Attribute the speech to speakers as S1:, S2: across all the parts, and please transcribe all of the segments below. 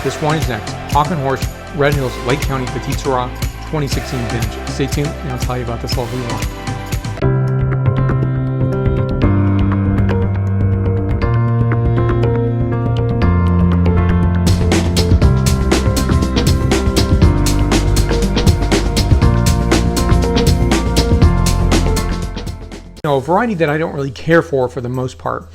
S1: This wine is next. Hawk and Horse, Red Hills, Lake County, Petite Sirah, 2016 vintage. Stay tuned and I'll tell you about this lovely wine. A variety that I don't really care for the most part.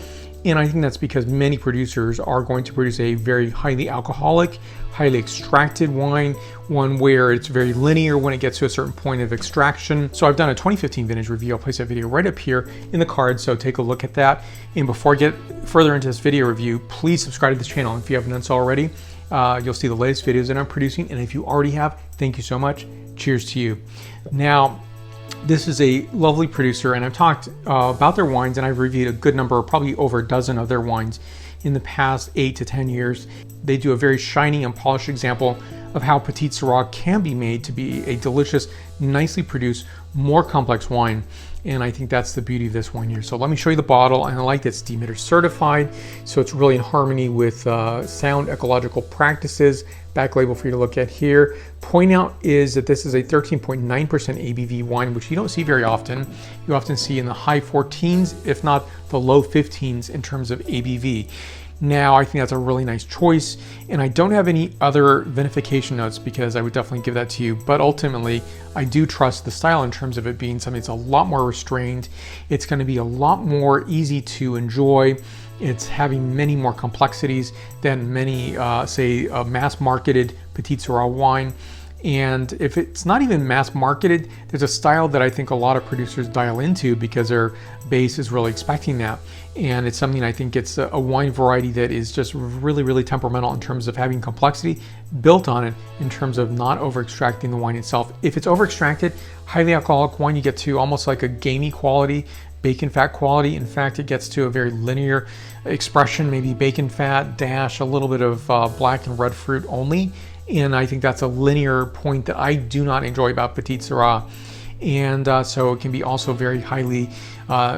S1: And I think that's because many producers are going to produce a very highly alcoholic, highly extracted wine, one where it's very linear when it gets to a certain point of extraction. So I've done a 2015 vintage review. I'll place that video right up here in the card, so take a look at that. And before I get further into this video review, please subscribe to this channel if you haven't done so already. You'll see the latest videos that I'm producing, and if you already have, thank you so much. Cheers to you. Now, this is a lovely producer, and I've talked about their wines, and I've reviewed a good number, probably over a dozen of their wines in the past 8 to 10 years. They do a very shiny and polished example of how Petite Sirah can be made to be a delicious, nicely produced, more complex wine. And I think that's the beauty of this wine here. So let me show you the bottle. And I like that it's Demeter Certified, so it's really in harmony with sound ecological practices. Back label for you to look at here. Point out is that this is a 13.9% ABV wine, which you don't see very often. You often see in the high 14s, if not the low 15s in terms of ABV. Now, I think that's a really nice choice, and I don't have any other vinification notes because I would definitely give that to you, but ultimately, I do trust the style in terms of it being something that's a lot more restrained. It's going to be a lot more easy to enjoy. It's having many more complexities than many, say, mass-marketed Petite Sirah wine. And if it's not even mass marketed, there's a style that I think a lot of producers dial into because their base is really expecting that. And it's something I think it's a wine variety that is just really, really temperamental in terms of having complexity built on it in terms of not over extracting the wine itself. If it's over extracted, highly alcoholic wine, you get to almost like a gamey quality, bacon fat quality. In fact, it gets to a very linear expression, maybe bacon fat dash a little bit of black and red fruit only. And I think that's a linear point that I do not enjoy about Petite Sirah. And so it can be also very highly,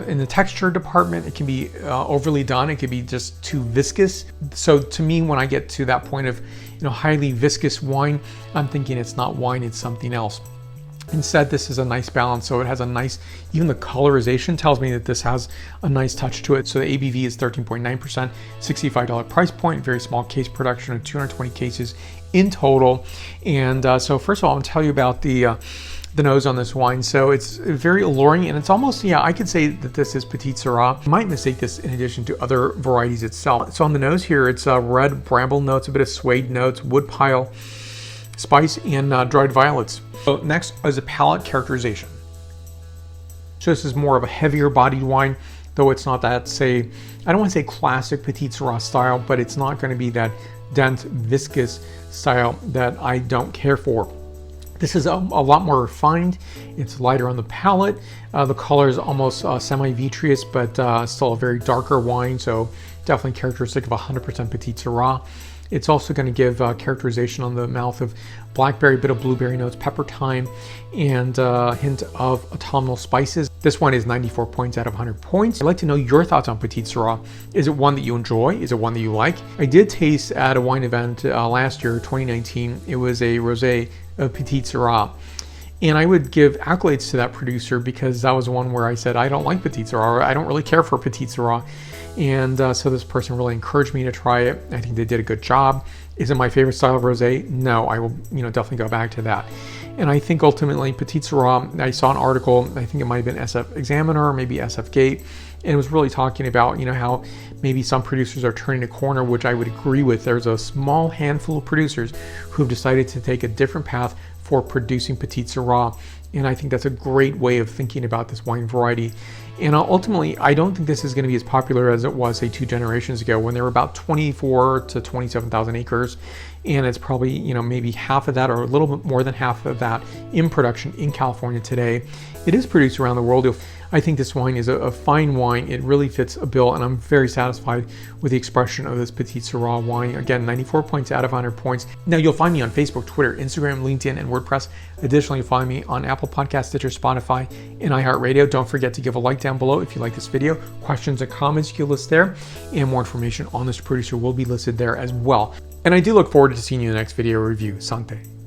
S1: in the texture department, it can be overly done. It can be just too viscous. So to me, when I get to that point of, highly viscous wine, I'm thinking it's not wine, it's something else. Instead, this is a nice balance. So it has a nice, even the colorization tells me that this has a nice touch to it. So the ABV is 13.9%, $65 price point, very small case production of 220 cases in total. And so first of all, I'm gonna tell you about the nose on this wine. So it's very alluring, and it's almost, I could say that this is Petite Sirah. You might mistake this in addition to other varieties itself. So on the nose here, it's red bramble notes, a bit of suede notes, wood pile, spice, and dried violets. So next is a palate characterization. So this is more of a heavier bodied wine, though it's not that, say, I don't want to say classic Petite Sirah style, but it's not going to be that dense, viscous style that I don't care for. This is a lot more refined. It's lighter on the palate. The color is almost semi-vitreous, but still a very darker wine, so definitely characteristic of 100% Petite Sirah. It's also going to give characterization on the mouth of blackberry, bit of blueberry notes, pepper, thyme, and a hint of autumnal spices. This one is 94 points out of 100 points. I'd like to know your thoughts on Petite Sirah. Is it one that you enjoy? Is it one that you like? I did taste at a wine event last year, 2019. It was a rosé of Petite Sirah. And I would give accolades to that producer because that was one where I said, I don't like Petite Sirah, or I don't really care for Petite Sirah. And so this person really encouraged me to try it. I think they did a good job. Is it my favorite style of rosé? No, I will definitely go back to that. And I think ultimately Petite Sirah, I saw an article, I think it might have been SF Examiner or maybe SF Gate, and it was really talking about how maybe some producers are turning a corner, which I would agree with. There's a small handful of producers who have decided to take a different path for producing Petite Sirah. And I think that's a great way of thinking about this wine variety. And ultimately, I don't think this is going to be as popular as it was, say, 2 generations ago when there were about 24 to 27,000 acres. And it's probably, maybe half of that or a little bit more than half of that in production in California today. It is produced around the world. I think this wine is a fine wine. It really fits a bill, and I'm very satisfied with the expression of this Petite Sirah wine. Again, 94 points out of 100 points. Now, you'll find me on Facebook, Twitter, Instagram, LinkedIn, and WordPress. Additionally, you'll find me on Apple Podcasts, Stitcher, Spotify, and iHeartRadio. Don't forget to give a like down below if you like this video. Questions and comments you can list there, and more information on this producer will be listed there as well. And I do look forward to seeing you in the next video review. Santé.